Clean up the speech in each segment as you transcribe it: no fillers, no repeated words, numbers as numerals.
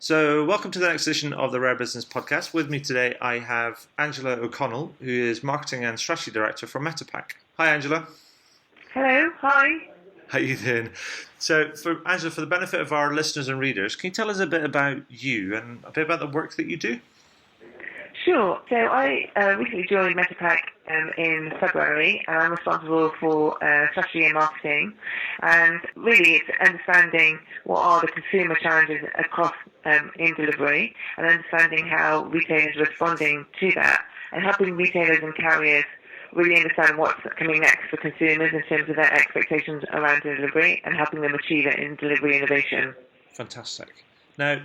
So, welcome to the next edition of the Rare Business Podcast. With me today, I have Angela O'Connell, who is Marketing and Strategy Director for Metapack. Hi, Angela. Hello, hi. How you doing? So, for Angela, for the benefit of our listeners and readers, can you tell us a bit about you and a bit about the work that you do? Sure. So I recently joined Metapack in February, and I'm responsible for strategy and marketing. And really, it's understanding what are the consumer challenges across in delivery, and understanding how retailers are responding to that, and helping retailers and carriers really understand what's coming next for consumers in terms of their expectations around delivery, and helping them achieve it in delivery innovation. Fantastic. Now,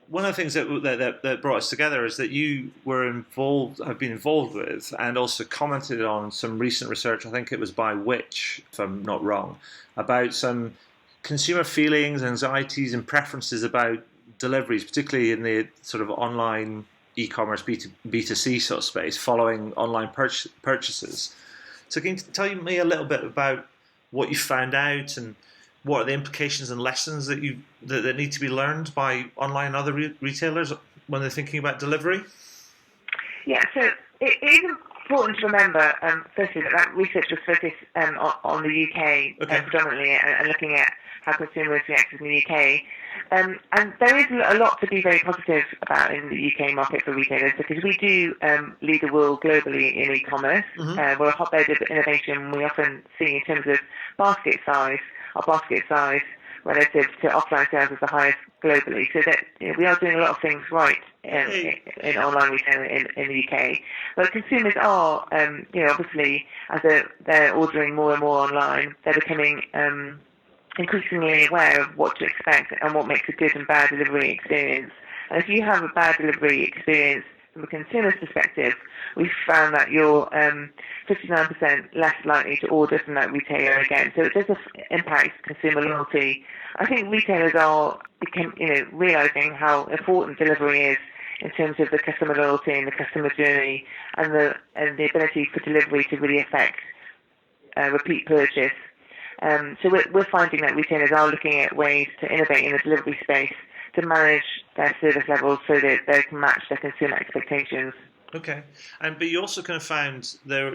one of the things that brought us together is that you have been involved with, and also commented on some recent research. I think it was by Which, if I'm not wrong, about some consumer feelings, anxieties, and preferences about deliveries, particularly in the sort of online e-commerce B2C sort of space, following online purchases. So, can you tell me a little bit about what you found out and what are the implications and lessons that need to be learned by online and other retailers when they're thinking about delivery? Yeah, so it is important to remember, firstly, that research was focused on the UK predominantly, and looking at how consumers react in the UK. And there is a lot to be very positive about in the UK market for retailers, because we do lead the world globally in e-commerce. We're a hotbed of innovation. We often see in terms of basket size, our basket size relative to offline sales is the highest globally. So that we are doing a lot of things right in online retail in the UK. But consumers are, obviously, as they're ordering more and more online, they're becoming increasingly aware of what to expect and what makes a good and bad delivery experience. And if you have a bad delivery experience from a consumer's perspective, we've found that you're 59% less likely to order from that retailer again. So it does impact consumer loyalty. I think retailers are realising how important delivery is in terms of the customer loyalty and the customer journey, and the ability for delivery to really affect repeat purchase. So we're finding that retailers are looking at ways to innovate in the delivery space to manage their service levels so that they can match their consumer expectations. Okay, but you also kind of found there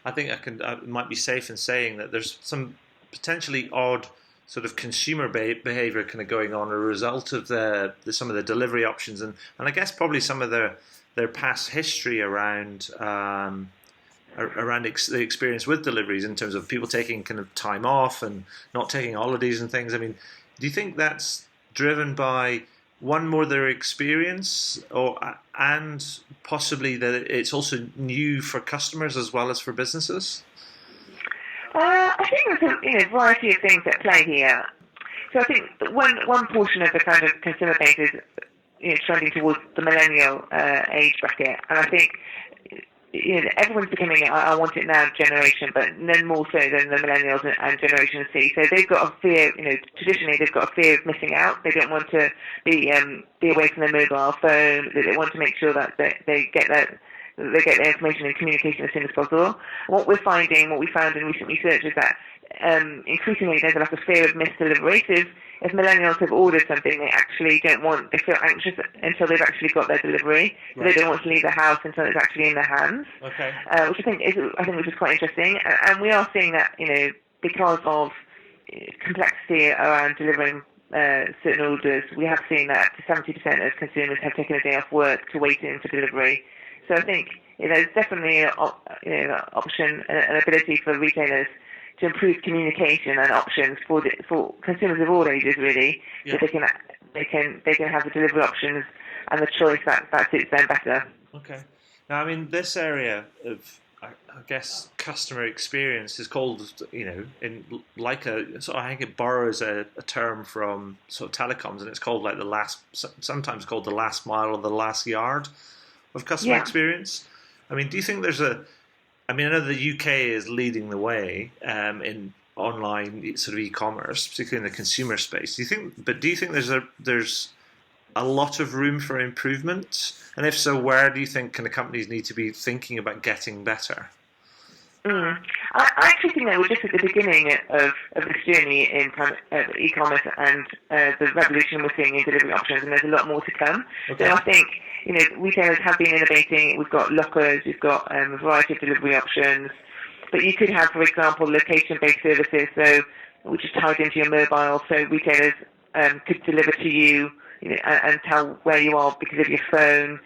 I think it might be safe in saying that there's some potentially odd sort of consumer behavior kind of going on as a result of some of the delivery options, and I guess probably some of their past history around the experience with deliveries, in terms of people taking kind of time off and not taking holidays and things. I mean, do you think that's driven by one, more their experience, and possibly that it's also new for customers as well as for businesses? I think there's a variety of things at play here. So I think one portion of the kind of consumer base is trending towards the millennial age bracket, and I think everyone's becoming I want it now generation, but none more so than the millennials and Generation C. So they've got a fear, traditionally they've got a fear of missing out. They don't want to be away from their mobile phone. They want to make sure that they get their information and communication as soon as possible. What we found in recent research is that increasingly there's a lot of fear of missed delivery. So if millennials have ordered something, they feel anxious until they've actually got their delivery. So They don't want to leave the house until it's actually in their hands. Okay. Which is quite interesting. And we are seeing that, because of complexity around delivering certain orders, we have seen that 70% of consumers have taken a day off work to wait in for delivery. So I think there's definitely an option, an ability for retailers to improve communication and options for consumers of all ages, really, so they can have the delivery options and the choice that suits them better. Okay. Now, I mean, this area of, I guess, customer experience is called, I think it borrows a term from sort of telecoms, and it's called sometimes called the last mile or the last yard of customer experience. I mean, do you think I know the UK is leading the way in online sort of e-commerce, particularly in the consumer space. Do you think there's a lot of room for improvement? And if so, where do you think kind of companies need to be thinking about getting better? I actually think that we're just at the beginning of this journey in kind of e-commerce and the revolution we're seeing in delivery options, and there's a lot more to come. Okay. So I think, retailers have been innovating. We've got lockers, we've got a variety of delivery options, but you could have, for example, location-based services, so which is tied into your mobile, so retailers could deliver to you, and tell where you are because of your phone.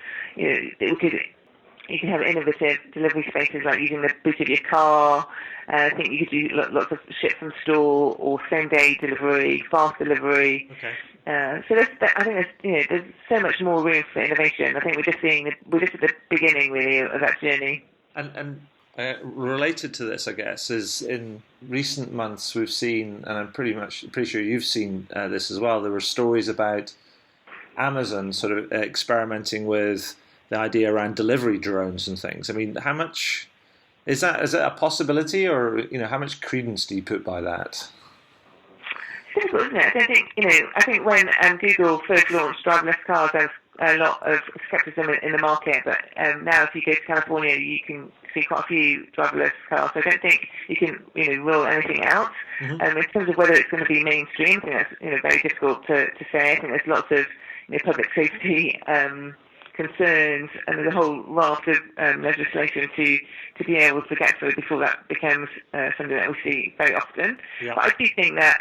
You can have innovative delivery spaces like using the boot of your car. I think you could do lots of ship from store or same-day delivery, fast delivery. Okay. So I think there's so much more room for innovation. I think we're just at the beginning really of that journey. And related to this, I guess, is in recent months we've seen, and I'm pretty sure you've seen this as well. There were stories about Amazon sort of experimenting with the idea around delivery drones and things. I mean, how much is that a possibility, or how much credence do you put by that? It's difficult, isn't it? I don't think I think when Google first launched driverless cars, there was a lot of skepticism in the market. But now, if you go to California, you can see quite a few driverless cars. So I don't think you can rule anything out. Mm-hmm. In terms of whether it's going to be mainstream, I think that's very difficult to say. I think there's lots of public safety concerns, and there's a whole raft of legislation to be able to get through before that becomes something that we see very often. Yeah. But I do think that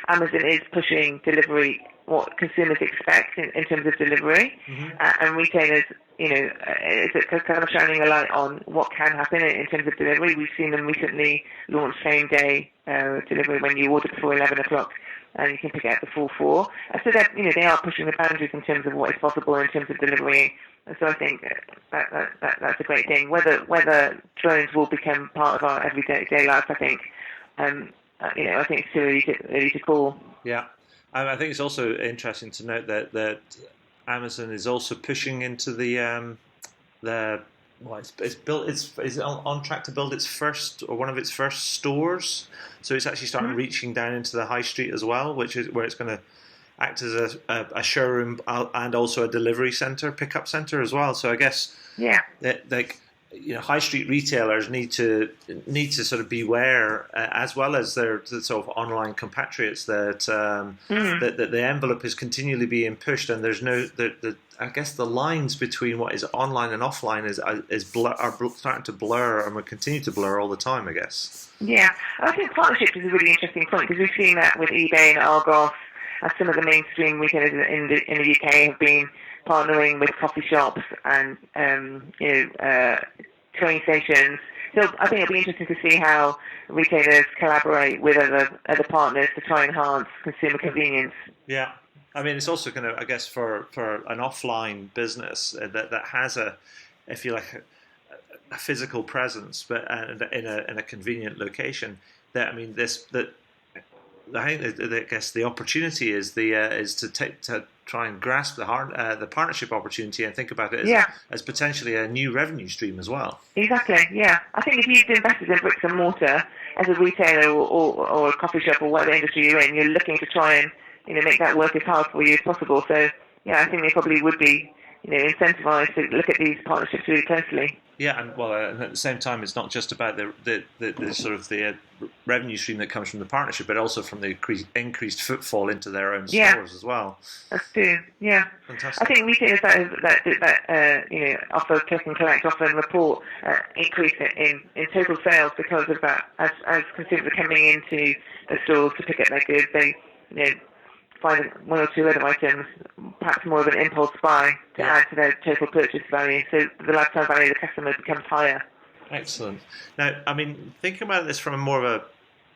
Amazon is pushing delivery, what consumers expect in terms of delivery, and retailers, it's kind of shining a light on what can happen in terms of delivery. We've seen them recently launch same-day delivery when you order before 11 o'clock. And you can pick it up before 4. So that they are pushing the boundaries in terms of what is possible in terms of delivery. So I think that's a great thing. Whether drones will become part of our everyday life, I think I think it's too early to call. Yeah, I think it's also interesting to note that Amazon is also pushing into it's on track to build its first, or one of its first stores. So it's actually starting reaching down into the high street as well, which is where it's going to act as a showroom and also a delivery center, pickup center as well. So I guess high street retailers need to sort of beware, as well as their sort of online compatriots, that that the envelope is continually being pushed, and there's I guess the lines between what is online and offline are starting to blur, and will continue to blur all the time, I guess. Yeah, I think partnerships is a really interesting point, because we've seen that with eBay and Argos, and some of the mainstream retailers in the UK have been partnering with coffee shops and train stations. So I think it'll be interesting to see how retailers collaborate with other partners to try and enhance consumer convenience. Yeah. I mean, it's also going to, I guess, for an offline business that has if you like, a physical presence, but in a convenient location. I guess the opportunity is to try and grasp the partnership opportunity and think about it as potentially a new revenue stream as well. Exactly. Yeah, I think if you've invested in bricks and mortar as a retailer or a coffee shop or whatever industry you're in, you're looking to try and make that work as hard for you as possible. So yeah, I think they probably would be incentivized to look at these partnerships really closely. Yeah, and at the same time, it's not just about the sort of the revenue stream that comes from the partnership, but also from the increased footfall into their own stores as well. That's true. Yeah, fantastic. I think retailers that offer click and collect often report increase in total sales because of that. As consumers are coming into the stores to pick up their goods, they find one or two other items, perhaps more of an impulse buy to add to their total purchase value. So the lifetime value of the customer becomes higher. Excellent. Now, I mean, thinking about this from more of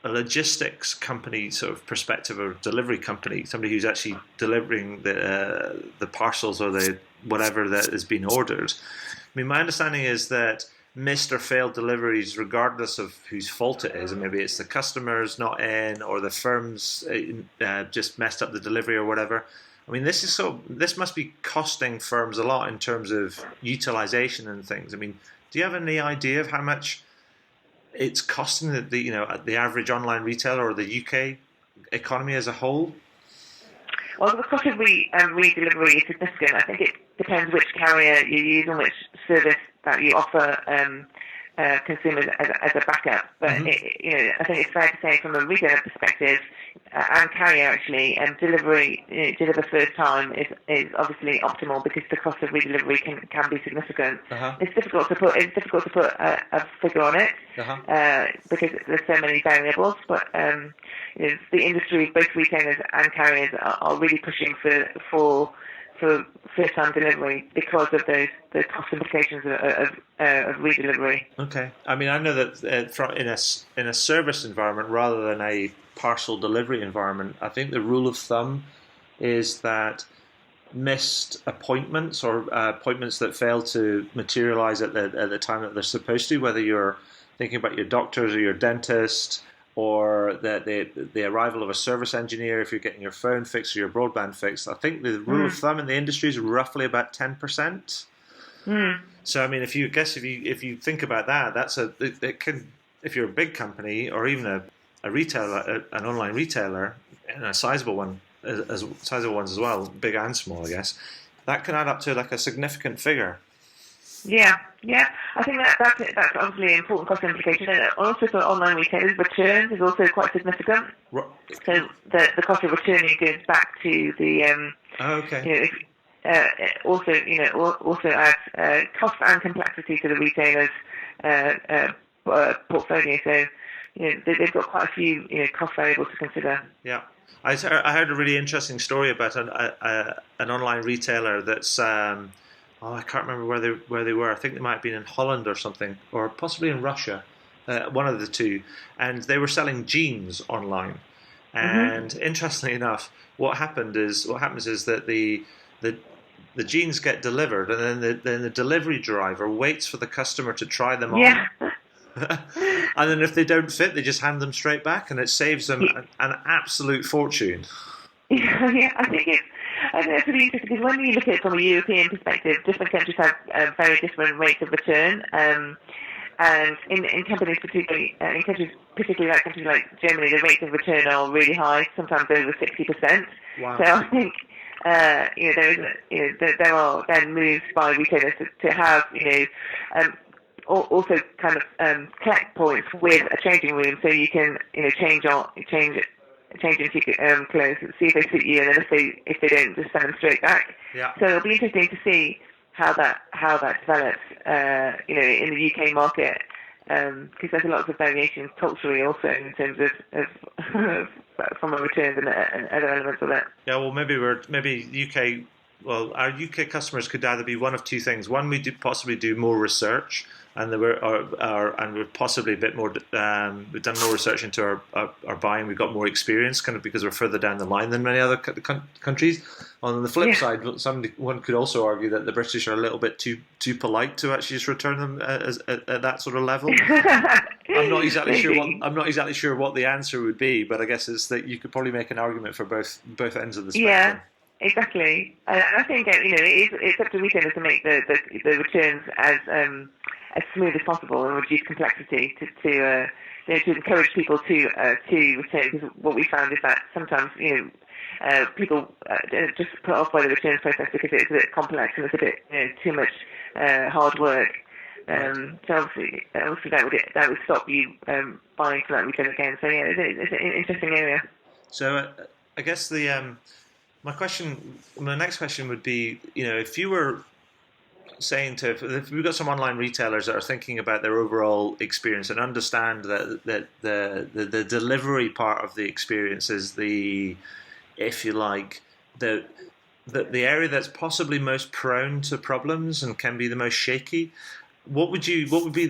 a logistics company sort of perspective, or delivery company, somebody who's actually delivering the parcels or the whatever that is being ordered. I mean, my understanding is that missed or failed deliveries, regardless of whose fault it is, and maybe it's the customer's not in, or the firm's just messed up the delivery or whatever. I mean, this must be costing firms a lot in terms of utilization and things. I mean, do you have any idea of how much it's costing the average online retailer or the UK economy as a whole? Well, the cost of re-delivery is significant. I think it depends which carrier you use and which service that you offer consumers as a backup. But I think it's fair to say from a retailer perspective and carrier actually, deliver first time is obviously optimal because the cost of redelivery can be significant. It's difficult to put a figure on it because there's so many variables. But the industry, both retailers and carriers, are really pushing for first-time delivery because of the cost implications of redelivery. Okay, I mean, I know that in a service environment rather than a parcel delivery environment, I think the rule of thumb is that missed appointments or appointments that fail to materialize at the time that they're supposed to, whether you're thinking about your doctors or your dentist, or the arrival of a service engineer if you're getting your phone fixed or your broadband fixed. I think the rule of thumb in the industry is roughly about 10%. So I mean, if you think about that, it can, if you're a big company or even a retailer, an online retailer, and a sizable one, sizable ones as well, big and small, I guess, that can add up to like a significant figure. Yeah. I think that's obviously an important cost implication. And also for online retailers, returns is also quite significant. So the cost of returning goods back to the also adds cost and complexity to the retailer's portfolio. So they've got quite a few cost variables to consider. Yeah. I heard a really interesting story about an online retailer that's I can't remember where they were. I think they might have been in Holland or something, or possibly in Russia, one of the two. And they were selling jeans online. And interestingly enough, what happens is that the jeans get delivered, and then the delivery driver waits for the customer to try them on. Yeah. And then if they don't fit, they just hand them straight back, and it saves them an absolute fortune. Yeah, I think it's really interesting because when you look at it from a European perspective, different countries have very different rates of return. And in countries particularly like countries like Germany, the rates of return are really high, sometimes over 60%. Wow. So I think there are then moves by retailers to have also kind of collect points with a changing room, so you can change into clothes, see if they fit you, and then if they don't, just send them straight back. Yeah. So it'll be interesting to see how that develops, in the UK market, because there's lots of variations culturally also in terms of from a returns and other elements of it. Yeah, well, maybe UK. Well, our UK customers could either be one of two things. One, we possibly do more research, and we're possibly a bit more. We've done more research into our buying. We've got more experience, kind of because we're further down the line than many other countries. On the flip side, one could also argue that the British are a little bit too polite to actually just return them at that sort of level. I'm not exactly sure what the answer would be, but I guess it's that you could probably make an argument for both ends of the spectrum. Yeah. Exactly. I think it's up to retailers to make the returns as smooth as possible and reduce complexity to encourage people to return. Because what we found is that sometimes people just put off by the returns process because it's a bit complex and it's a bit too much hard work. So obviously that would stop you buying from that retailer again. So yeah, it's an interesting area. So I guess my next question would be, if you were saying if we've got some online retailers that are thinking about their overall experience and understand that the delivery part of the experience is if you like, the area that's possibly most prone to problems and can be the most shaky, what would be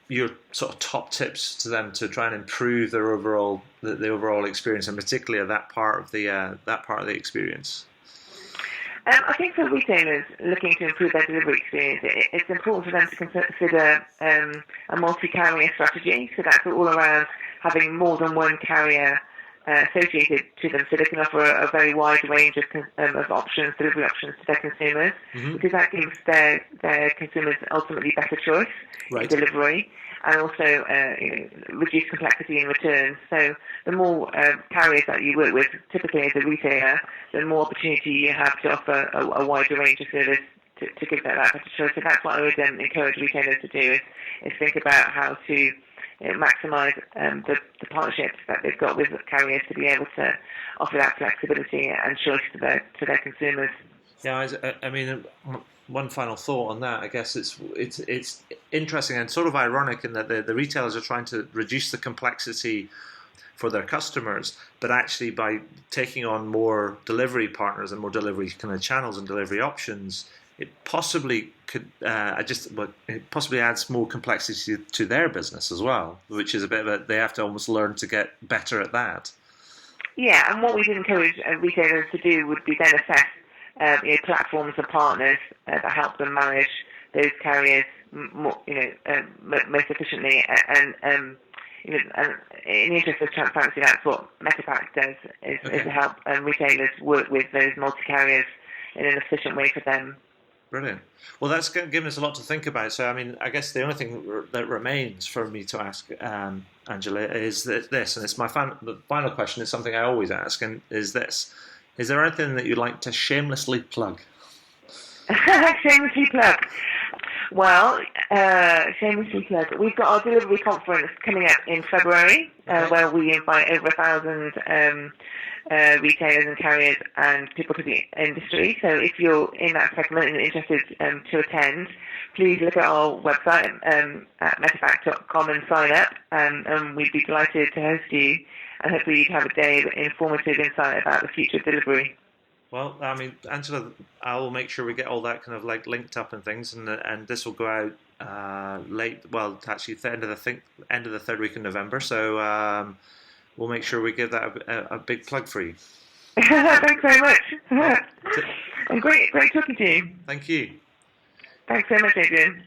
your sort of top tips to them to try and improve their overall the overall experience, and particularly that part of the experience? I think for retailers looking to improve their delivery experience, it's important for them to consider a multi-carrier strategy. So that's all around having more than one carrier associated to them, so they can offer a very wide range of delivery options to their consumers, because that gives their consumers ultimately better choice in delivery, and also reduce complexity in returns. So the more carriers that you work with, typically as a retailer, the more opportunity you have to offer a wider range of service to give that better choice. So that's what I would encourage retailers to do is think about how to maximise the partnerships that they've got with carriers to be able to offer that flexibility and choice to their consumers. Yeah, I mean, one final thought on that. I guess it's interesting and sort of ironic in that the retailers are trying to reduce the complexity for their customers, but actually by taking on more delivery partners and more delivery kind of channels and delivery options, it possibly could it possibly adds more complexity to their business as well, which is a bit of they have to almost learn to get better at that. Yeah, and what we'd encourage retailers to do would be then assess platforms and partners that help them manage those carriers more, most efficiently. And in the interest of transparency, that's what Metapack does, is to help retailers work with those multi-carriers in an efficient way for them. Brilliant. Well, that's given us a lot to think about. So, I mean, I guess the only thing that remains for me to ask Angela is this, and it's the final question is something I always ask, and is this. Is there anything that you'd like to shamelessly plug? Shamelessly plug. Well, shamelessly plug. We've got our delivery conference coming up in February, where we invite over 1,000 retailers and carriers and people to the industry. So if you're in that segment and interested to attend, please look at our website at metapack.com and sign up, and we'd be delighted to host you. And hopefully you'd have a day of informative insight about the future of delivery. Well, I mean, Angela, I will make sure we get all that kind of like linked up and things, and this will go out late. Well, actually, end of the third week in November. So we'll make sure we give that a big plug for you. Thanks very much. And great talking to you. Thank you. Thanks so much, Adrian.